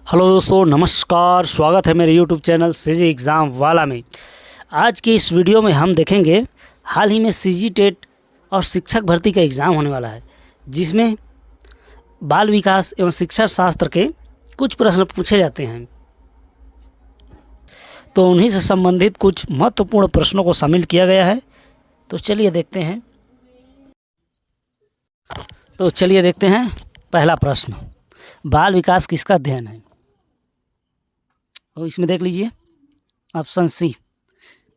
Hello दोस्तों, नमस्कार। स्वागत है मेरे यूट्यूब चैनल सीजी एग्ज़ाम वाला में। आज की इस वीडियो में हम देखेंगे हाल ही में सीजी टेट और शिक्षक भर्ती का एग्ज़ाम होने वाला है, जिसमें बाल विकास एवं शिक्षा शास्त्र के कुछ प्रश्न पूछे जाते हैं। तो उन्हीं से संबंधित कुछ महत्वपूर्ण प्रश्नों को शामिल किया गया है। तो चलिए देखते हैं। पहला प्रश्न, बाल विकास किसका अध्ययन है? तो इसमें देख लीजिए, ऑप्शन सी,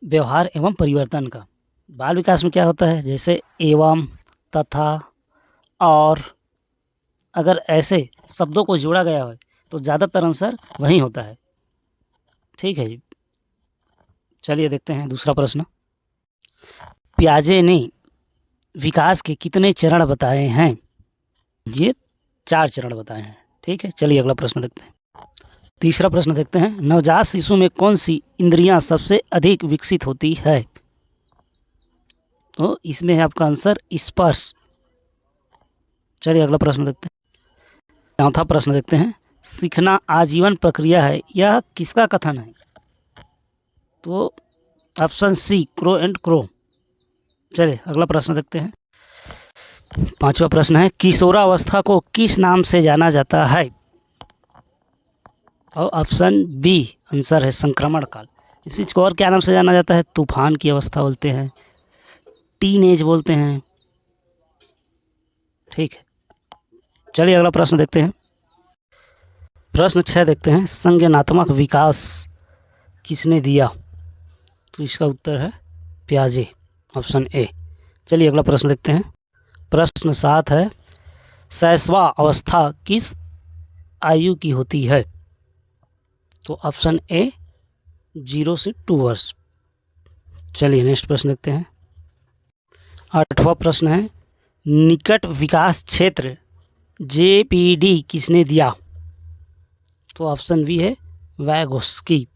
व्यवहार एवं परिवर्तन का। बाल विकास में क्या होता है? जैसे एवं, तथा, और, अगर ऐसे शब्दों को जोड़ा गया हो तो ज़्यादातर आंसर वही होता है। ठीक है जी। चलिए देखते हैं दूसरा प्रश्न। पियाजे ने विकास के कितने चरण बताए हैं? ये 4 चरण बताए हैं। ठीक है, चलिए अगला प्रश्न देखते हैं। तीसरा प्रश्न देखते हैं, नवजात शिशु में कौन सी इंद्रियां सबसे अधिक विकसित होती है? तो इसमें है आपका आंसर स्पर्श। चलिए अगला प्रश्न देखते हैं। चौथा प्रश्न देखते हैं, सीखना आजीवन प्रक्रिया है, यह किसका कथन है? तो option C, crow and crow. चलिए अगला प्रश्न देखते हैं। पांचवा प्रश्न है, किशोरावस्था को किस नाम से जाना जाता है? और ऑप्शन बी आंसर है संक्रमण काल। इस चीज़ को और क्या नाम से जाना जाता है? तूफान की अवस्था बोलते हैं, टीन एज बोलते हैं। ठीक है, चलिए अगला प्रश्न देखते हैं। प्रश्न 6 देखते हैं, संज्ञानात्मक विकास किसने दिया? तो इसका उत्तर है पियाजे, ऑप्शन ए। चलिए अगला प्रश्न देखते हैं। प्रश्न 7 है, शैशवा अवस्था किस आयु की होती है? तो ऑप्शन ए 0 से 2 वर्ष। चलिए नेक्स्ट प्रश्न देखते हैं। 8वां प्रश्न है, निकट विकास क्षेत्र जेपीडी किसने दिया? तो ऑप्शन बी है वैगोस्की।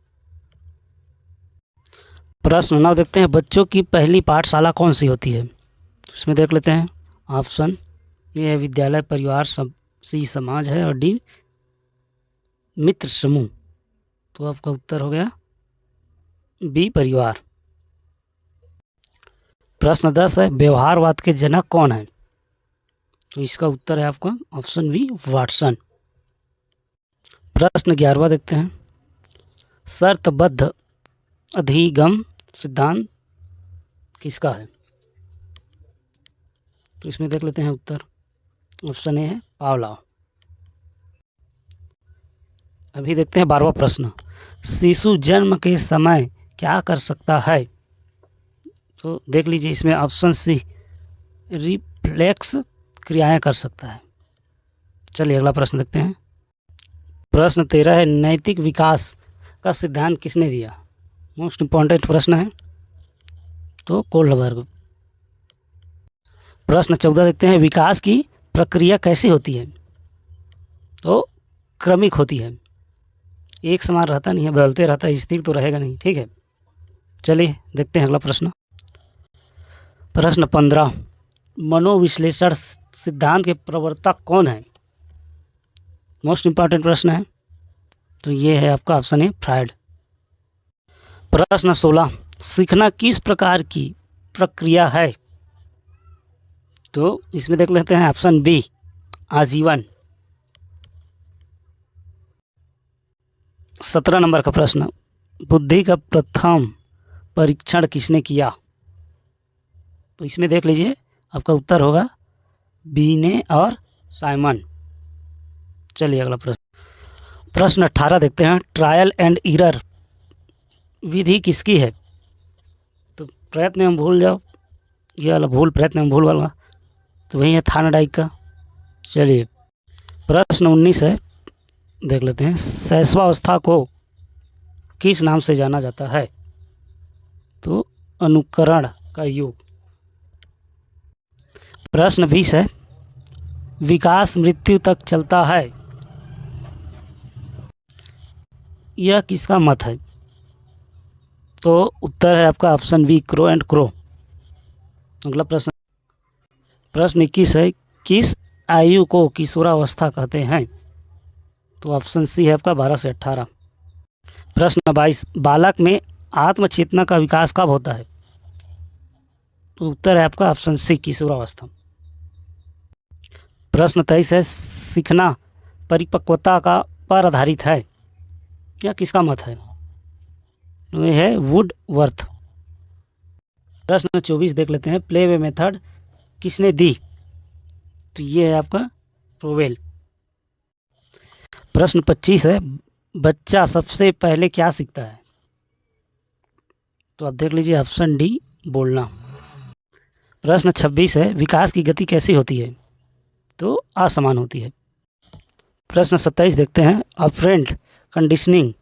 प्रश्न 9 देखते हैं, बच्चों की पहली पाठशाला कौन सी होती है? इसमें देख लेते हैं। ऑप्शन ए है विद्यालय, परिवार, सी समाज है, और डी मित्र समूह। तो आपका उत्तर हो गया बी परिवार। प्रश्न 10 है, व्यवहारवाद के जनक कौन है? तो इसका उत्तर है आपका ऑप्शन बी वाटसन। प्रश्न 11वां देखते हैं, शर्तबद्ध अधिगम सिद्धांत किसका है? तो इसमें देख लेते हैं उत्तर। ऑप्शन ए है पावलोव। अभी देखते हैं 12वां प्रश्न, शिशु जन्म के समय क्या कर सकता है? तो देख लीजिए, इसमें ऑप्शन सी रिफ्लेक्स क्रियाएं कर सकता है। चलिए अगला प्रश्न देखते हैं। प्रश्न 13 है, नैतिक विकास का सिद्धांत किसने दिया? मोस्ट इम्पॉर्टेंट प्रश्न है, तो कोल्डबर्ग। प्रश्न 14 देखते हैं, विकास की प्रक्रिया कैसी होती है? तो क्रमिक होती है, एक समान रहता नहीं है, बदलते रहता है, स्थिर तो रहेगा नहीं। ठीक है, चलिए देखते हैं अगला प्रश्न। प्रश्न 15, मनोविश्लेषण सिद्धांत के प्रवर्तक कौन है? मोस्ट इम्पॉर्टेंट प्रश्न है, तो ये है आपका ऑप्शन है फ्रायड। प्रश्न 16, सीखना किस प्रकार की प्रक्रिया है? तो इसमें देख लेते हैं ऑप्शन बी आजीवन। 17 नंबर का प्रश्न, बुद्धि का प्रथम परीक्षण किसने किया? तो इसमें देख लीजिए, आपका उत्तर होगा बीने और साइमन। चलिए अगला प्रश्न। प्रश्न 18 देखते हैं, ट्रायल एंड एरर विधि किसकी है? तो प्रयत्न एवं भूल जाओ, ये वाला भूल, प्रयत्न एवं भूल वाला, तो वही है थार्नडाइक का। चलिए प्रश्न 19 है, देख लेते हैं, शैशवावस्था को किस नाम से जाना जाता है? तो अनुकरण का युग। प्रश्न 20 है, विकास मृत्यु तक चलता है, यह किसका मत है? तो उत्तर है आपका option B crow and crow. अगला प्रश्न, प्रश्न 21 है, किस आयु को किशोरावस्था कहते हैं? तो ऑप्शन सी है आपका 12 से 18। प्रश्न 22, बालक में आत्मचेतना का विकास कब होता है? तो उत्तर है आपका ऑप्शन सी, किशोरावस्था। प्रश्न 23 है, सीखना परिपक्वता का पर आधारित है, या किसका मत है? तो ये है वुडवर्थ। प्रश्न 24 देख लेते हैं, प्ले वे मेथड किसने दी? तो ये है आपका प्रोवेल। प्रश्न 25 है, बच्चा सबसे पहले क्या सीखता है? तो आप देख लीजिए ऑप्शन डी, बोलना। प्रश्न 26 है, विकास की गति कैसी होती है? तो असमान होती है। प्रश्न 27 देखते हैं, ऑपरेंट कंडीशनिंग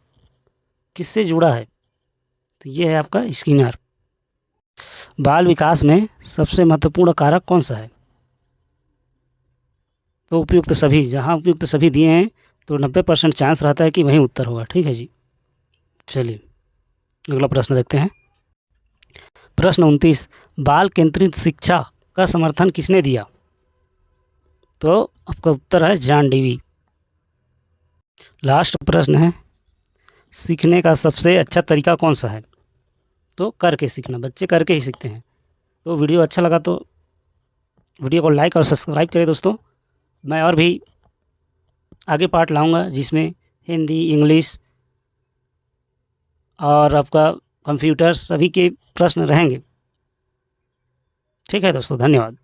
किससे जुड़ा है? तो ये है आपका स्किनर। बाल विकास में सबसे महत्वपूर्ण कारक कौन सा है? तो उपयुक्त सभी, जहाँ उपयुक्त सभी दिए हैं तो 90% चांस रहता है कि वही उत्तर होगा। ठीक है जी, चलिए अगला प्रश्न देखते हैं। प्रश्न 29, बाल केंद्रित शिक्षा का समर्थन किसने दिया? तो आपका उत्तर है जॉन डीवी। लास्ट प्रश्न है, सीखने का सबसे अच्छा तरीका कौन सा है? तो करके सीखना, बच्चे करके ही सीखते हैं। तो वीडियो अच्छा लगा तो वीडियो को लाइक और सब्सक्राइब करें दोस्तों। मैं और भी आगे पार्ट लाऊंगा जिसमें हिंदी, इंग्लिश और आपका कंप्यूटर सभी के प्रश्न रहेंगे। ठीक है दोस्तों, धन्यवाद।